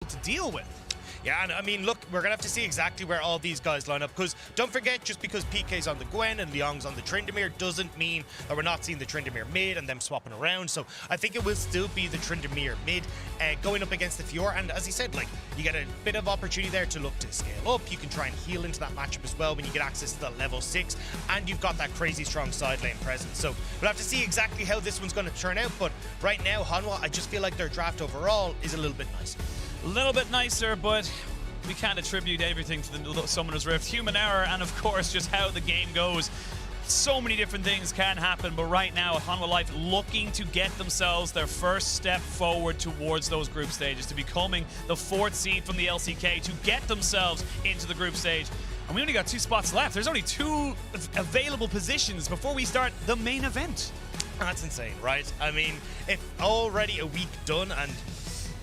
to deal with. Yeah, and I mean, look, we're going to have to see exactly where all these guys line up, because don't forget, just because PK's on the Gwen and Leong's on the Tryndamere doesn't mean that we're not seeing the Tryndamere mid and them swapping around. So I think it will still be the Tryndamere mid going up against the Fiora. And as he said, like, you get a bit of opportunity there to look to scale up. You can try and heal into that matchup as well when you get access to the level 6, and you've got that crazy strong side lane presence. So we'll have to see exactly how this one's going to turn out. But right now, Hanwha, I just feel like their draft overall is a little bit nicer. A little bit nicer, but we can't attribute everything to the Summoner's Rift. Human error, and of course, just how the game goes. So many different things can happen, but right now, Hanwha Life looking to get themselves their first step forward towards those group stages, to becoming the 4th seed from the LCK, to get themselves into the group stage. And we only got 2 spots left. There's only 2 available positions before we start the main event. That's insane, right? I mean, if already a week done, and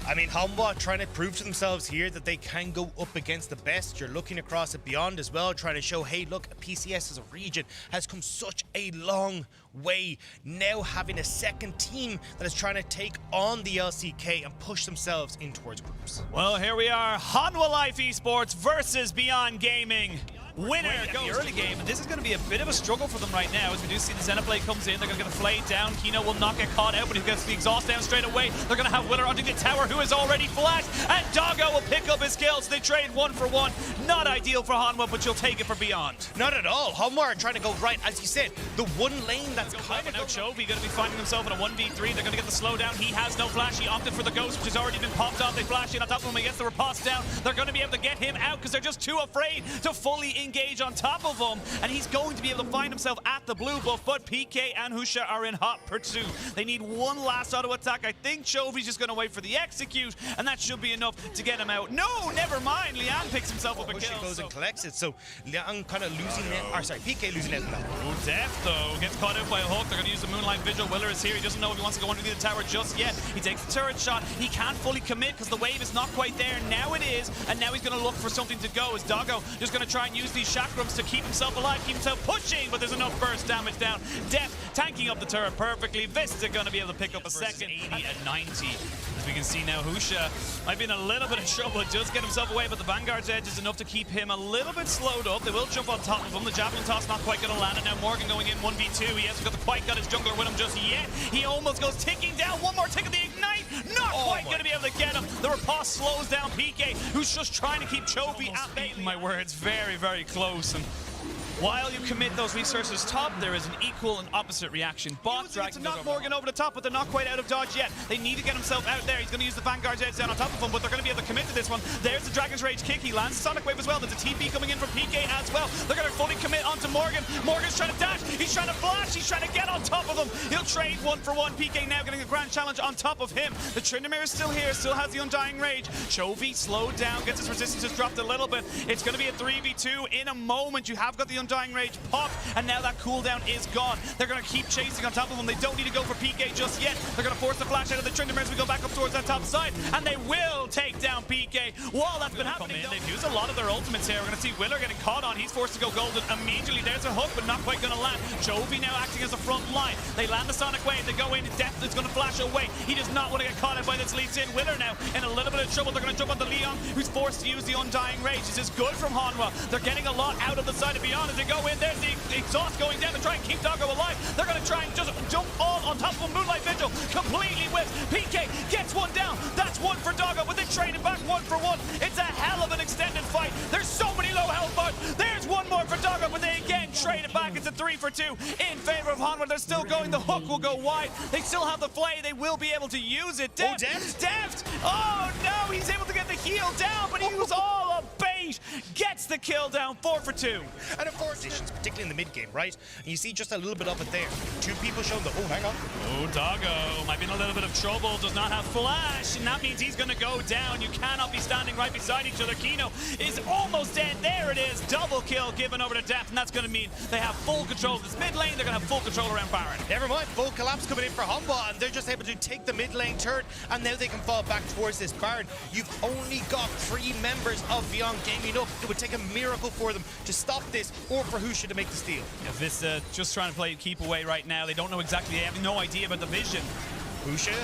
I mean, Hanwha trying to prove to themselves here that they can go up against the best. You're looking across it beyond as well, trying to show, hey, look, PCS as a region has come such a long way. Now having a second team that is trying to take on the LCK and push themselves in towards groups. Well, here we are, Hanwha Life Esports versus Beyond Gaming. Winner goes the early game, and this is going to be a bit of a struggle for them right now, as we do see the Xenoblade comes in. They're going to get a flay down. Kino will not get caught out, but he gets the exhaust down straight away. They're going to have Willer onto the tower, who is already flashed, and Doggo will pick up his kills. They trade 1 for 1. Not ideal for Hanwha, but you'll take it for Beyond. Not at all. Hanwha are trying to go right, as you said, the one lane that's kind of now. Chovy going to be finding himself in a 1v3. They're going to get the slowdown. He has no flash. He opted for the ghost, which has already been popped off. They flash in on top of him. He gets the riposte down. They're going to be able to get him out because they're just too afraid to fully engage on top of him, and he's going to be able to find himself at the blue buff, but PK and Husha are in hot pursuit. They need one last auto attack. I think Chovy's just going to wait for the execute, and that should be enough to get him out. No, never mind. Liang picks himself up a kill. Husha goes and collects it, so Liang kind of losing it, or sorry, PK losing it. Oh, Death, though, gets caught out by a hook. They're going to use the Moonlight Vigil. Willer is here. He doesn't know if he wants to go underneath the tower just yet. He takes the turret shot. He can't fully commit because the wave is not quite there. Now it is, and now he's going to look for something to go. As Doggo just going to try and use these chakrams to keep himself alive, keep himself pushing, but there's enough burst damage down. Death tanking up the turret perfectly. Vista going to be able to pick up a second. 80 and 90. As we can see now, Husha might be in a little bit of trouble. Just get himself away, but the Vanguard's edge is enough to keep him a little bit slowed up. They will jump on top of him. The Javelin toss not quite going to land, and now Morgan going in 1v2. He hasn't quite got his jungler with him just yet. He almost goes ticking down. One more tick of the ignite. Not quite going to be able to get him. The riposte slows down PK, who's just trying to keep Chovy at bay. My words, very, very close. And while you commit those resources top, there is an equal and opposite reaction. Bot dragging to knock Morgan over the top, but they're not quite out of dodge yet. They need to get himself out there. He's going to use the Vanguard's edge down on top of him, but they're going to be able to commit to this one. There's the Dragon's Rage kick. He lands Sonic Wave as well. There's a TP coming in from PK as well. They're going to fully commit onto Morgan. Morgan's trying to dash. He's trying to flash. He's trying to get on top of him. He'll trade 1 for 1. PK now getting a grand challenge on top of him. The Tryndamere is still here, still has the Undying Rage. Chovy slowed down, gets his resistances dropped a little bit. It's going to be a 3v2 in a moment. You have got the Undying Rage pop, and now that cooldown is gone. They're going to keep chasing on top of him. They don't need to go for PK just yet. They're going to force the flash out of the Tryndamere as we go back up towards that top side, and they will take down PK. While that's been happening, they've used a lot of their ultimates here. We're going to see Willer getting caught on. He's forced to go golden immediately. There's a hook, but not quite going to land. Chovy now acting as a front line. They land the Sonic Wave. They go in. Death is going to flash away. He does not want to get caught out by this leads in. Willer now in a little bit of trouble. They're going to jump on the Leon, who's forced to use the Undying Rage. This is good from Hanwha. They're getting a lot out of the side of Beyond as they go in. There's the exhaust going down to try and keep Doggo alive. They're going to try and just jump all on top of a Moonlight Vigil. Completely whipped. PK gets one down. That's 1 for Doggo, but they trade it back 1 for 1. It's a hell of an extended fight. There's so many low health bars. There's 1 more for Doggo, but they again trade it back. It's a 3 for 2 in favor of Hanwha. They're still going. The hook will go wide. They still have the flay. They will be able to use it. Deft. Oh no, he's able to get the heal down, but he was all a bait. Gets the kill down. 4 for 2. And of course, particularly in the mid game, right? And you see just a little bit of it there. 2 people showing the, oh, hang on. Oh, Doggo might be in a little bit of trouble. Does not have flash, and that means he's going to go down. You cannot be standing right beside each other. Kino is almost dead. There it is. Double kill given over to Death, and that's going to mean they have full control of this mid lane. They're going to have full control around Baron. Never mind. Full collapse coming in for Hanwha, and they're just able to take the mid lane turret, and now they can fall back towards this Baron. You've only got 3 members of Beyond Gaming up. It would take a miracle for them to stop this, or for Husha to make the steal. Yeah, Vista just trying to play keep away right now. They don't know exactly. They have no idea about the vision. Husha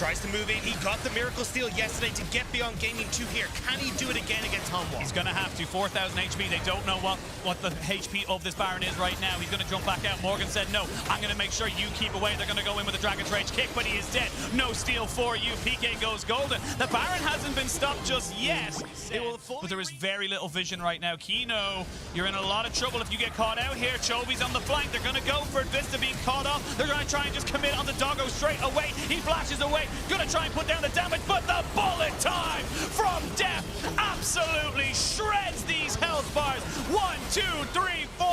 Tries to move in. He got the miracle steal yesterday to get beyond Gaming 2 here. Can he do it again against Hanwha? He's going to have to. 4,000 HP. They don't know what the HP of this Baron is right now. He's going to jump back out. Morgan said, no, I'm going to make sure you keep away. They're going to go in with a Dragon's Rage kick, but he is dead. No steal for you. PK goes golden. The Baron hasn't been stopped just yet. But there is very little vision right now. Kino, you're in a lot of trouble if you get caught out here. Chobi's on the flank. They're going to go for Vista being caught off. They're going to try and just commit on the doggo straight away. He flashes away. Going to try and put down the damage, but the bullet time from Death absolutely shreds these health bars. 1, 2, 3, 4.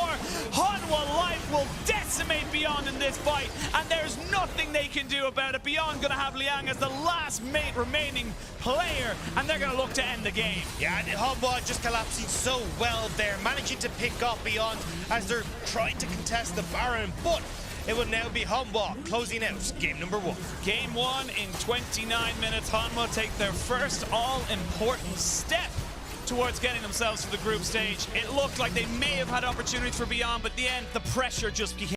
Hanwha life will decimate Beyond in this fight, and there's nothing they can do about it. Beyond going to have Liang as the last remaining player, and they're going to look to end the game. Yeah, and Hanwha just collapsing so well there, managing to pick up Beyond as they're trying to contest the Baron, but it will now be Hanwha closing out game number 1. Game 1 in 29 minutes. Hanwha take their first all-important step towards getting themselves to the group stage. It looked like they may have had opportunities for Beyond, but in the end, the pressure just became